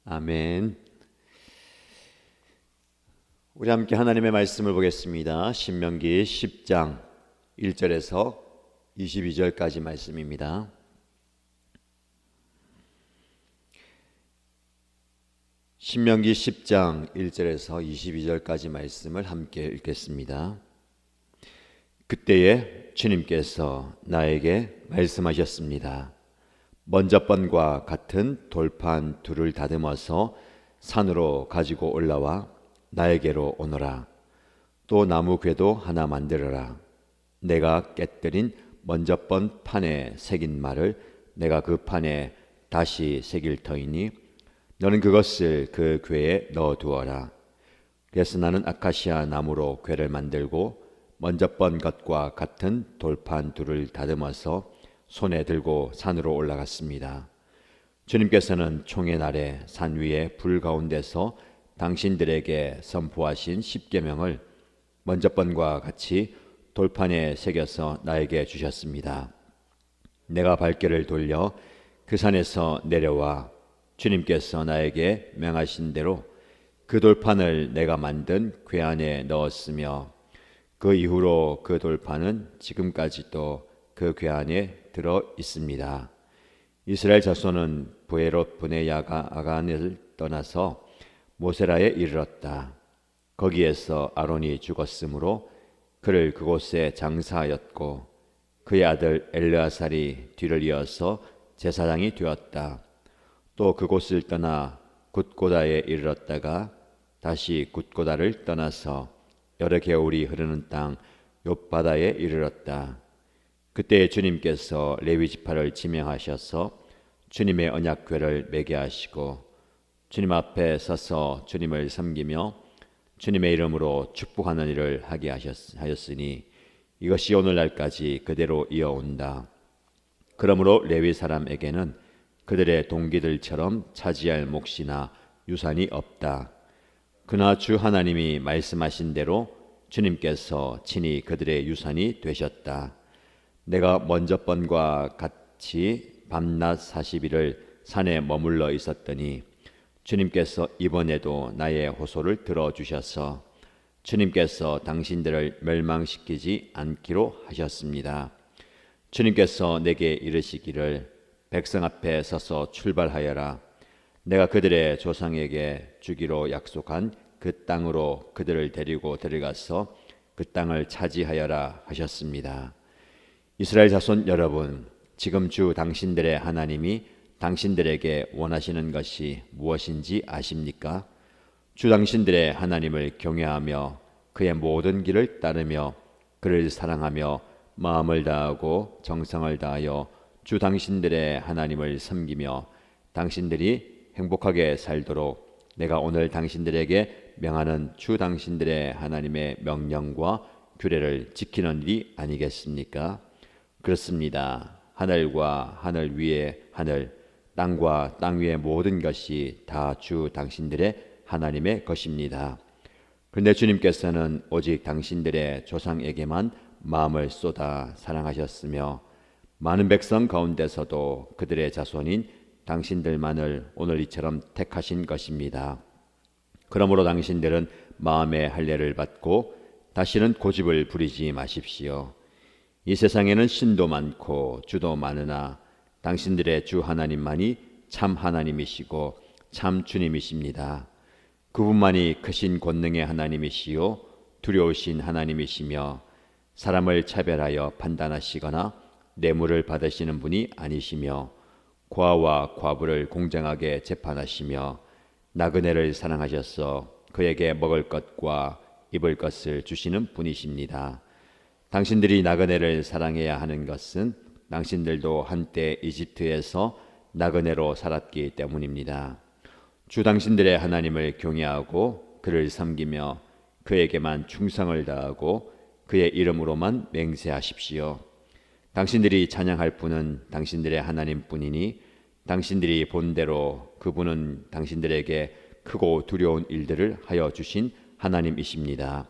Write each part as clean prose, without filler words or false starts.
아멘. 우리 함께 하나님의 말씀을 보겠습니다. 신명기 10장 1절에서 22절까지 말씀입니다. 신명기 10장 1절에서 22절까지 말씀을 함께 읽겠습니다. 그때에 주님께서 나에게 말씀하셨습니다. 먼저 번과 같은 돌판 둘을 다듬어서 산으로 가지고 올라와 나에게로 오너라. 또 나무 궤도 하나 만들어라. 내가 깨뜨린 먼저 번 판에 새긴 말을 내가 그 판에 다시 새길 터이니 너는 그것을 그 궤에 넣어두어라. 그래서 나는 아카시아 나무로 궤를 만들고 먼저 번 것과 같은 돌판 둘을 다듬어서 손에 들고 산으로 올라갔습니다. 주님께서는 총의 날에 산 위에 불 가운데서 당신들에게 선포하신 십계명을 먼저 번과 같이 돌판에 새겨서 나에게 주셨습니다. 내가 발길을 돌려 그 산에서 내려와 주님께서 나에게 명하신 대로 그 돌판을 내가 만든 궤 안에 넣었으며 그 이후로 그 돌판은 지금까지도 그 궤 안에 들어 있습니다. 이스라엘 자손은 브에롯 분의 아간을 떠나서 모세라에 이르렀다. 거기에서 아론이 죽었으므로 그를 그곳에 장사하였고 그의 아들 엘르아살이 뒤를 이어서 제사장이 되었다. 또 그곳을 떠나 굿고다에 이르렀다가 다시 굿고다를 떠나서 여러 겨울이 흐르는 땅 욥바다에 이르렀다. 그때 주님께서 레위 지파를 지명하셔서 주님의 언약궤를 매게 하시고 주님 앞에 서서 주님을 섬기며 주님의 이름으로 축복하는 일을 하게 하였으니 이것이 오늘날까지 그대로 이어온다. 그러므로 레위 사람에게는 그들의 동기들처럼 차지할 몫이나 유산이 없다. 그러나 주 하나님이 말씀하신 대로 주님께서 친히 그들의 유산이 되셨다. 내가 먼저 번과 같이 밤낮 40일을 산에 머물러 있었더니 주님께서 이번에도 나의 호소를 들어주셔서 주님께서 당신들을 멸망시키지 않기로 하셨습니다. 주님께서 내게 이르시기를 백성 앞에 서서 출발하여라. 내가 그들의 조상에게 주기로 약속한 그 땅으로 그들을 데리고 들어가서 그 땅을 차지하여라 하셨습니다. 이스라엘 자손 여러분, 지금 주 당신들의 하나님이 당신들에게 원하시는 것이 무엇인지 아십니까? 주 당신들의 하나님을 경외하며 그의 모든 길을 따르며 그를 사랑하며 마음을 다하고 정성을 다하여 주 당신들의 하나님을 섬기며 당신들이 행복하게 살도록 내가 오늘 당신들에게 명하는 주 당신들의 하나님의 명령과 규례를 지키는 일이 아니겠습니까? 그렇습니다. 하늘과 하늘 위의 하늘, 땅과 땅 위의 모든 것이 다 주 당신들의 하나님의 것입니다. 그런데 주님께서는 오직 당신들의 조상에게만 마음을 쏟아 사랑하셨으며 많은 백성 가운데서도 그들의 자손인 당신들만을 오늘 이처럼 택하신 것입니다. 그러므로 당신들은 마음의 할례를 받고 다시는 고집을 부리지 마십시오. 이 세상에는 신도 많고 주도 많으나 당신들의 주 하나님만이 참 하나님이시고 참 주님이십니다. 그분만이 크신 권능의 하나님이시요 두려우신 하나님이시며 사람을 차별하여 판단하시거나 뇌물을 받으시는 분이 아니시며 고아와 과부를 공정하게 재판하시며 나그네를 사랑하셔서 그에게 먹을 것과 입을 것을 주시는 분이십니다. 당신들이 나그네를 사랑해야 하는 것은 당신들도 한때 이집트에서 나그네로 살았기 때문입니다. 주 당신들의 하나님을 경외하고 그를 섬기며 그에게만 충성을 다하고 그의 이름으로만 맹세하십시오. 당신들이 찬양할 분은 당신들의 하나님뿐이니 당신들이 본대로 그분은 당신들에게 크고 두려운 일들을 하여 주신 하나님이십니다.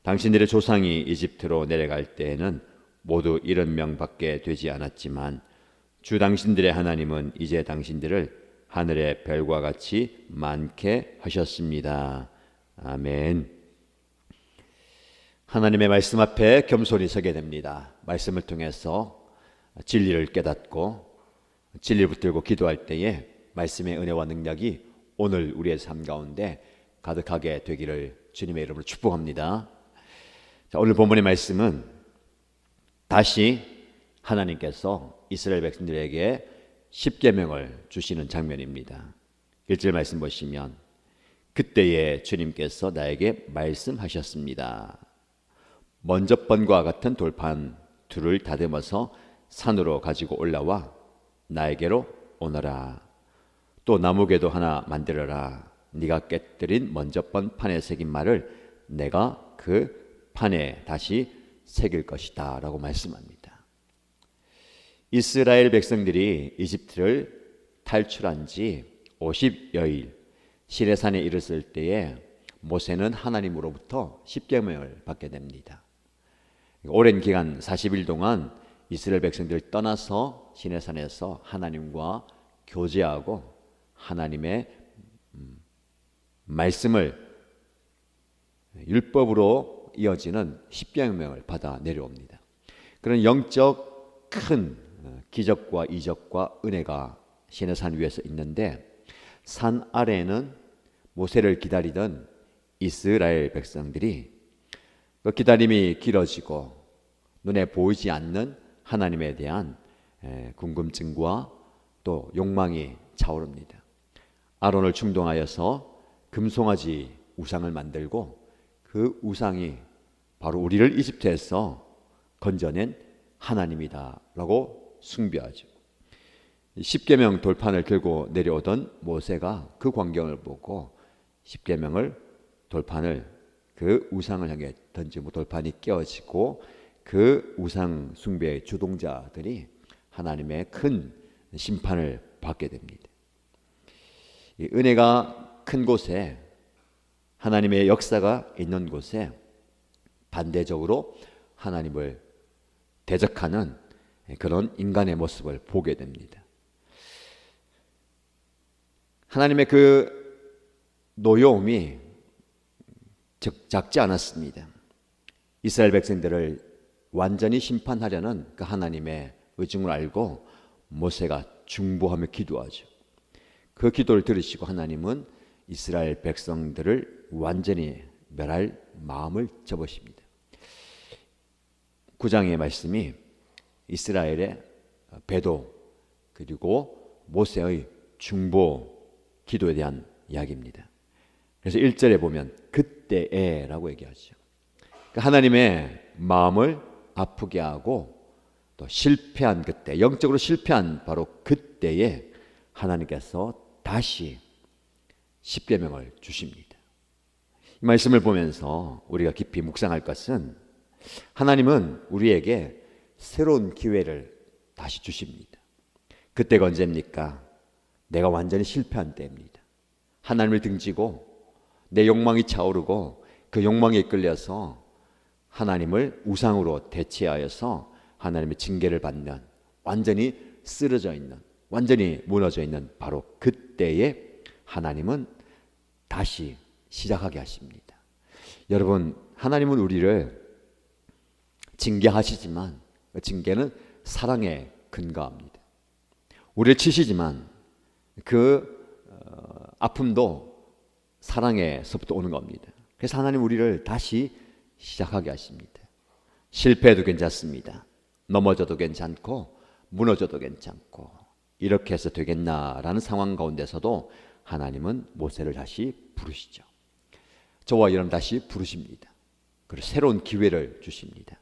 당신들의 조상이 이집트로 내려갈 때에는 모두 70명밖에 되지 않았지만 주 당신들의 하나님은 이제 당신들을 하늘의 별과 같이 많게 하셨습니다. 아멘. 하나님의 말씀 앞에 겸손히 서게 됩니다. 말씀을 통해서 진리를 깨닫고 진리를 붙들고 기도할 때에 말씀의 은혜와 능력이 오늘 우리의 삶 가운데 가득하게 되기를 주님의 이름으로 축복합니다. 자, 오늘 본문의 말씀은 다시 하나님께서 이스라엘 백성들에게 십계명을 주시는 장면입니다. 1절 말씀 보시면 그때에 주님께서 나에게 말씀하셨습니다. 먼저 번과 같은 돌판 둘을 다듬어서 산으로 가지고 올라와 나에게로 오너라. 또 나무궤도 하나 만들어라. 네가 깨뜨린 먼저 번 판에 새긴 말을 내가 그 판에 다시 새길 것이다 라고 말씀합니다. 이스라엘 백성들이 이집트를 탈출한 지 50여일 시내산에 이르렀을 때에 모세는 하나님으로부터 십계명을 받게 됩니다. 오랜 기간 40일 동안 이스라엘 백성들을 떠나서 시내산에서 하나님과 교제하고 하나님의 말씀을 율법으로 이어지는 십계명을 받아 내려옵니다. 그런 영적 큰 기적과 이적과 은혜가 시내산 위에서 있는데 산 아래에는 모세를 기다리던 이스라엘 백성들이 그 기다림이 길어지고 눈에 보이지 않는 하나님에 대한 궁금증과 또 욕망이 차오릅니다. 아론을 충동하여서 금송아지 우상을 만들고 그 우상이 바로 우리를 이집트에서 건져낸 하나님이다 라고 숭배하죠. 십계명 돌판을 들고 내려오던 모세가 그 광경을 보고 십계명을 돌판을 그 우상을 향해 던지고 돌판이 깨어지고 그 우상 숭배의 주동자들이 하나님의 큰 심판을 받게 됩니다. 이 은혜가 큰 곳에 하나님의 역사가 있는 곳에 반대적으로 하나님을 대적하는 그런 인간의 모습을 보게 됩니다. 하나님의 그 노여움이 작지 않았습니다. 이스라엘 백성들을 완전히 심판하려는 그 하나님의 의중을 알고 모세가 중보하며 기도하죠. 그 기도를 들으시고 하나님은 이스라엘 백성들을 완전히 멸할 마음을 접으십니다. 9장의 말씀이 이스라엘의 배도 그리고 모세의 중보 기도에 대한 이야기입니다. 그래서 1절에 보면 그때에 라고 얘기하죠. 그러니까 하나님의 마음을 아프게 하고 또 실패한 그때, 영적으로 실패한 바로 그때에 하나님께서 다시 십계명을 주십니다. 이 말씀을 보면서 우리가 깊이 묵상할 것은 하나님은 우리에게 새로운 기회를 다시 주십니다. 그때가 언제입니까? 내가 완전히 실패한 때입니다. 하나님을 등지고 내 욕망이 차오르고 그 욕망에 이끌려서 하나님을 우상으로 대체하여서 하나님의 징계를 받는 완전히 쓰러져 있는 완전히 무너져 있는 바로 그때에 하나님은 다시 시작하게 하십니다. 여러분, 하나님은 우리를 징계하시지만 그 징계는 사랑에 근거합니다. 우리를 치시지만 그 아픔도 사랑에서부터 오는 겁니다. 그래서 하나님 우리를 다시 시작하게 하십니다. 실패해도 괜찮습니다. 넘어져도 괜찮고 무너져도 괜찮고 이렇게 해서 되겠나라는 상황 가운데서도 하나님은 모세를 다시 부르시죠. 저와 여러분 다시 부르십니다. 그리고 새로운 기회를 주십니다.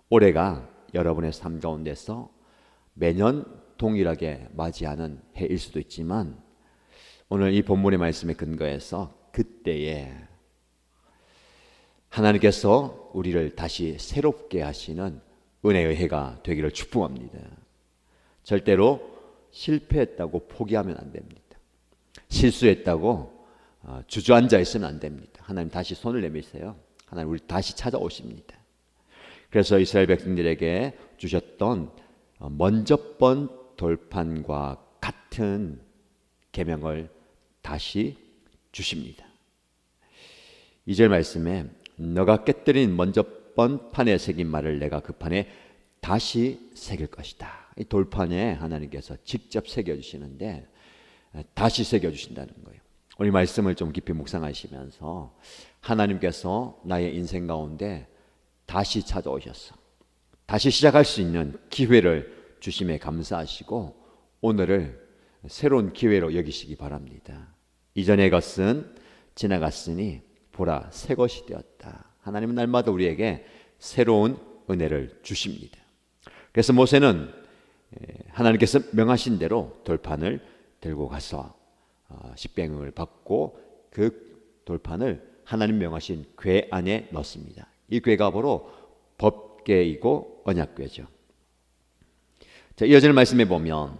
올해가 여러분의 삶 가운데서 매년 동일하게 맞이하는 해일 수도 있지만 오늘 이 본문의 말씀에 근거해서 그때에 하나님께서 우리를 다시 새롭게 하시는 은혜의 해가 되기를 축복합니다. 절대로 실패했다고 포기하면 안 됩니다. 실수했다고 주저앉아 있으면 안 됩니다. 하나님 다시 손을 내미세요. 하나님 우리 다시 찾아오십니다. 그래서 이스라엘 백성들에게 주셨던 먼저 번 돌판과 같은 계명을 다시 주십니다. 2절 말씀에 너가 깨뜨린 먼저 번 판에 새긴 말을 내가 그 판에 다시 새길 것이다. 이 돌판에 하나님께서 직접 새겨주시는데 다시 새겨주신다는 거예요. 오늘 말씀을 좀 깊이 묵상하시면서 하나님께서 나의 인생 가운데 다시 찾아오셨어. 다시 시작할 수 있는 기회를 주심에 감사하시고 오늘을 새로운 기회로 여기시기 바랍니다. 이전의 것은 지나갔으니 보라 새 것이 되었다. 하나님은 날마다 우리에게 새로운 은혜를 주십니다. 그래서 모세는 하나님께서 명하신 대로 돌판을 들고 가서 십계명을 받고 그 돌판을 하나님 명하신 궤 안에 넣습니다. 이 궤가 바로 법궤이고 언약궤죠. 자, 이어지는 말씀에 보면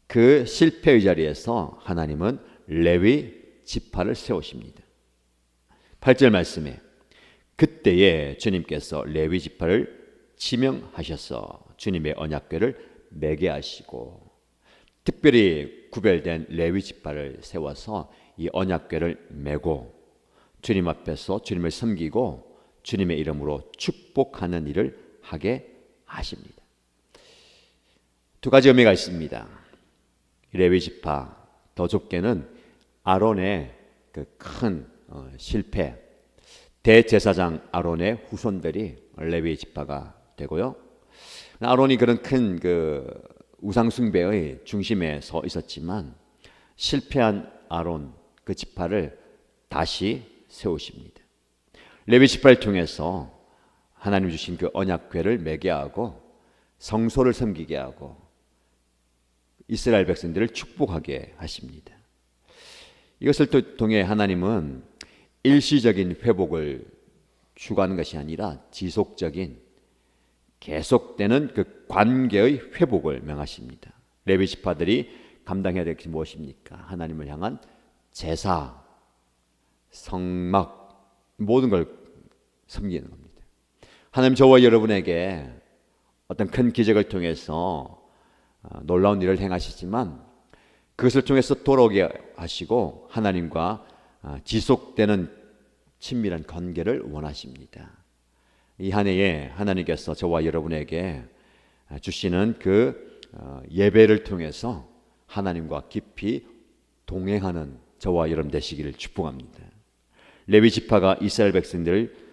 그 실패의 자리에서 하나님은 레위 지파를 세우십니다. 8절 말씀에 그때에 주님께서 레위 지파를 지명하셔서 주님의 언약궤를 매게 하시고 특별히 구별된 레위 지파를 세워서 이 언약궤를 메고 주님 앞에서 주님을 섬기고 주님의 이름으로 축복하는 일을 하게 하십니다. 두 가지 의미가 있습니다. 레위 지파, 더 좁게는 아론의 그 큰 실패, 대제사장 아론의 후손들이 레위 지파가 되고요. 아론이 그런 큰 그 우상 숭배의 중심에 서 있었지만 실패한 아론 그 지파를 다시 세우십니다. 레위 지파를 통해서 하나님 주신 그 언약궤를 매게 하고 성소를 섬기게 하고 이스라엘 백성들을 축복하게 하십니다. 이것을 통해 하나님은 일시적인 회복을 추구하는 것이 아니라 지속적인 계속되는 그 관계의 회복을 명하십니다. 레위 지파들이 감당해야 될 것이 무엇입니까? 하나님을 향한 제사, 성막 모든 걸 섬기는 겁니다. 하나님 저와 여러분에게 어떤 큰 기적을 통해서 놀라운 일을 행하시지만 그것을 통해서 돌아오게 하시고 하나님과 지속되는 친밀한 관계를 원하십니다. 이 한 해에 하나님께서 저와 여러분에게 주시는 그 예배를 통해서 하나님과 깊이 동행하는 저와 여러분 되시기를 축복합니다. 레위 지파가 이스라엘 백성들을